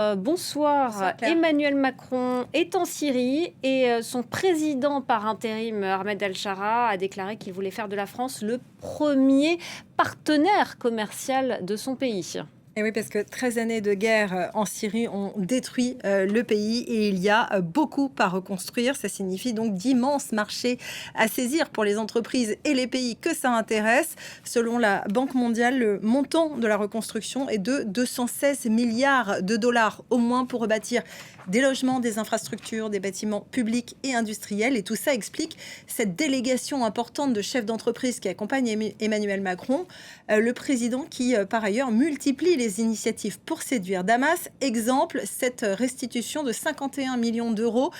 Bonsoir. Bonsoir Claire. Emmanuel Macron est en Syrie et son président par intérim, Ahmed Al-Shara, a déclaré qu'il voulait faire de la France le premier partenaire commercial de son pays. Et oui, parce que 13 années de guerre en Syrie ont détruit le pays et il y a beaucoup à reconstruire. Ça signifie donc d'immenses marchés à saisir pour les entreprises et les pays que ça intéresse. Selon la Banque mondiale, le montant de la reconstruction est de 216 milliards de dollars au moins pour rebâtir des logements, des infrastructures, des bâtiments publics et industriels. Et tout ça explique cette délégation importante de chefs d'entreprise qui accompagne Emmanuel Macron. Le président qui, par ailleurs, multiplie les initiatives pour séduire Damas. Exemple, cette restitution de 51 millions d'euros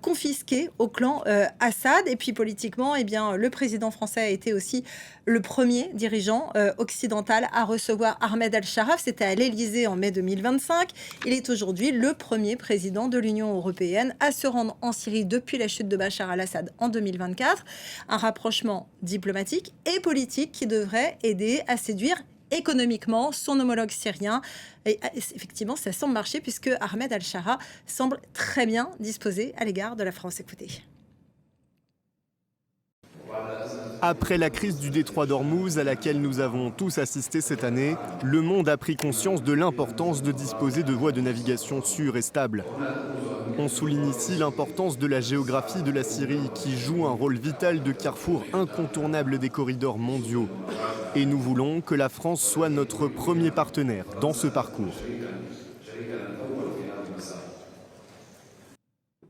confisqués au clan Assad. Et puis politiquement, eh bien, le président français a été aussi le premier dirigeant occidental à recevoir Ahmed Al-Shara. C'était à l'Élysée en mai 2025. Il est aujourd'hui le premier président de l'Union européenne à se rendre en Syrie depuis la chute de Bachar al-Assad en 2024. Un rapprochement diplomatique et politique qui devrait aider à séduire économiquement son homologue syrien. Et effectivement, ça semble marcher puisque Ahmed Al-Shara semble très bien disposé à l'égard de la France. Écoutez. Après la crise du détroit d'Ormuz à laquelle nous avons tous assisté cette année, le monde a pris conscience de l'importance de disposer de voies de navigation sûres et stables. On souligne ici l'importance de la géographie de la Syrie qui joue un rôle vital de carrefour incontournable des corridors mondiaux. Et nous voulons que la France soit notre premier partenaire dans ce parcours.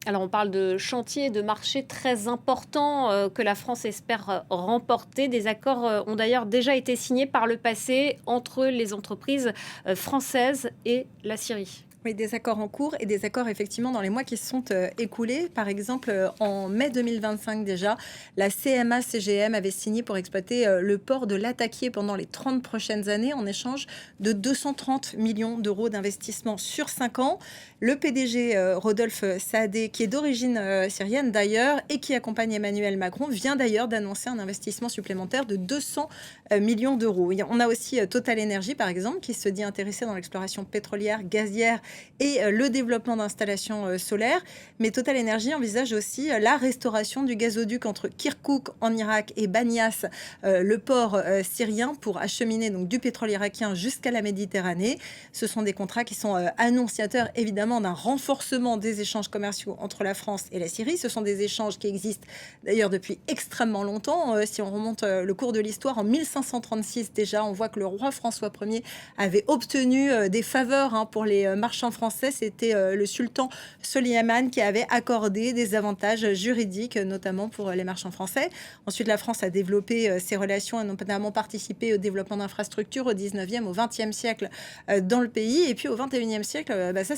Alors on parle de chantiers, de marchés très importants que la France espère remporter. Des accords ont d'ailleurs déjà été signés par le passé entre les entreprises françaises et la Syrie. Oui, des accords en cours et des accords effectivement dans les mois qui se sont écoulés. Par exemple, en mai 2025 déjà, la CMA-CGM avait signé pour exploiter le port de Latakié pendant les 30 prochaines années en échange de 230 millions d'euros d'investissement sur 5 ans. Le PDG Rodolphe Saadé, qui est d'origine syrienne d'ailleurs et qui accompagne Emmanuel Macron, vient d'ailleurs d'annoncer un investissement supplémentaire de 200 millions d'euros. On a aussi Total Energy, par exemple, qui se dit intéressé dans l'exploration pétrolière, gazière et le développement d'installations solaires. Mais Total Energy envisage aussi la restauration du gazoduc entre Kirkouk en Irak et Banias, le port syrien, pour acheminer donc du pétrole irakien jusqu'à la Méditerranée. Ce sont des contrats qui sont annonciateurs évidemment d'un renforcement des échanges commerciaux entre la France et la Syrie. Ce sont des échanges qui existent d'ailleurs depuis extrêmement longtemps. Si on remonte le cours de l'histoire, en 1536 déjà, on voit que le roi François Ier avait obtenu des faveurs pour les marchands français. C'était le sultan Soliman qui avait accordé des avantages juridiques, notamment pour les marchands français. Ensuite, la France a développé ses relations et notamment participé au développement d'infrastructures au 19e, au 20e siècle dans le pays. Et puis au 21e siècle, ça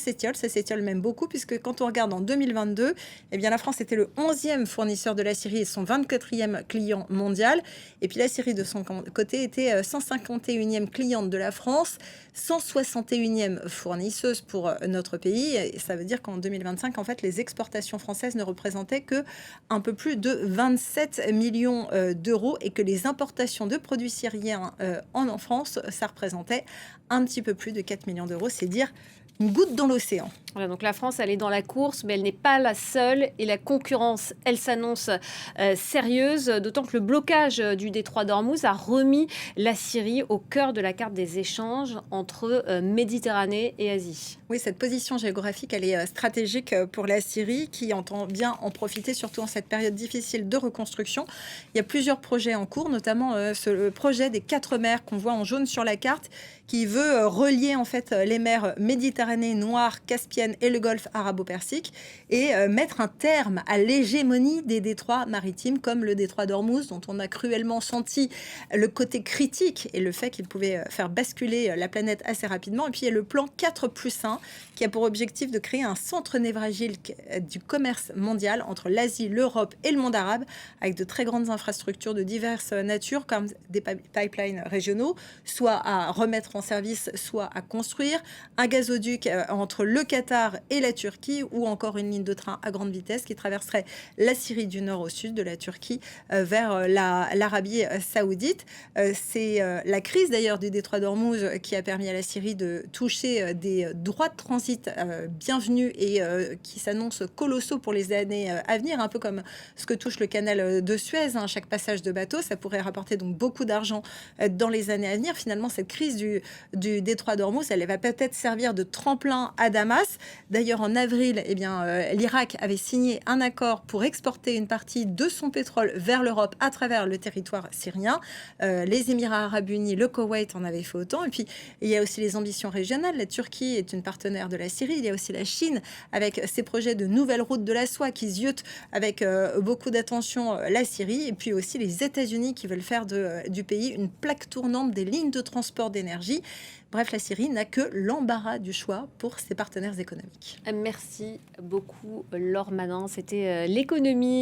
s'étiole même beaucoup, puisque quand on regarde en 2022, eh bien, la France était le 11e fournisseur de la Syrie et son 24e client mondial. Et puis la Syrie, de son côté, était 151e cliente de la France, 161e fournisseuse pour notre pays. Et ça veut dire qu'en 2025, en fait, les exportations françaises ne représentaient que un peu plus de 27 millions d'euros et que les importations de produits syriens en France, ça représentait un petit peu plus de 4 millions d'euros. C'est dire une goutte dans l'océan. Voilà, donc la France, elle est dans la course, mais elle n'est pas la seule. Et la concurrence, elle s'annonce sérieuse, d'autant que le blocage du détroit d'Ormuz a remis la Syrie au cœur de la carte des échanges entre Méditerranée et Asie. Oui, cette position géographique, elle est stratégique pour la Syrie, qui entend bien en profiter, surtout en cette période difficile de reconstruction. Il y a plusieurs projets en cours, notamment le projet des 4 mers qu'on voit en jaune sur la carte, qui veut relier en fait les mers Méditerranée, Noire, Caspienne et le Golfe arabo-persique et mettre un terme à l'hégémonie des détroits maritimes comme le détroit d'Ormuz, dont on a cruellement senti le côté critique et le fait qu'il pouvait faire basculer la planète assez rapidement. Et puis il y a le plan 4+1 qui a pour objectif de créer un centre névralgique du commerce mondial entre l'Asie, l'Europe et le monde arabe, avec de très grandes infrastructures de diverses natures comme des pipelines régionaux, soit à remettre en service, soit à construire, un gazoduc entre le Qatar Qatar et la Turquie, ou encore une ligne de train à grande vitesse qui traverserait la Syrie du nord au sud, de la Turquie vers l'Arabie saoudite. C'est la crise d'ailleurs du détroit d'Ormuz qui a permis à la Syrie de toucher des droits de transit bienvenus et qui s'annoncent colossaux pour les années à venir, un peu comme ce que touche le canal de Suez. Chaque passage de bateau, ça pourrait rapporter donc beaucoup d'argent dans les années à venir. Finalement, cette crise du détroit d'Ormuz, elle va peut-être servir de tremplin à Damas. D'ailleurs, en avril, l'Irak avait signé un accord pour exporter une partie de son pétrole vers l'Europe à travers le territoire syrien. Les Émirats arabes unis, le Koweït en avaient fait autant. Et puis, il y a aussi les ambitions régionales. La Turquie est une partenaire de la Syrie. Il y a aussi la Chine avec ses projets de nouvelles routes de la soie qui ziotent avec beaucoup d'attention la Syrie. Et puis aussi les États-Unis qui veulent faire du pays une plaque tournante des lignes de transport d'énergie. Bref, la Syrie n'a que l'embarras du choix pour ses partenaires économiques. Merci beaucoup, Laure Manin. C'était l'économie.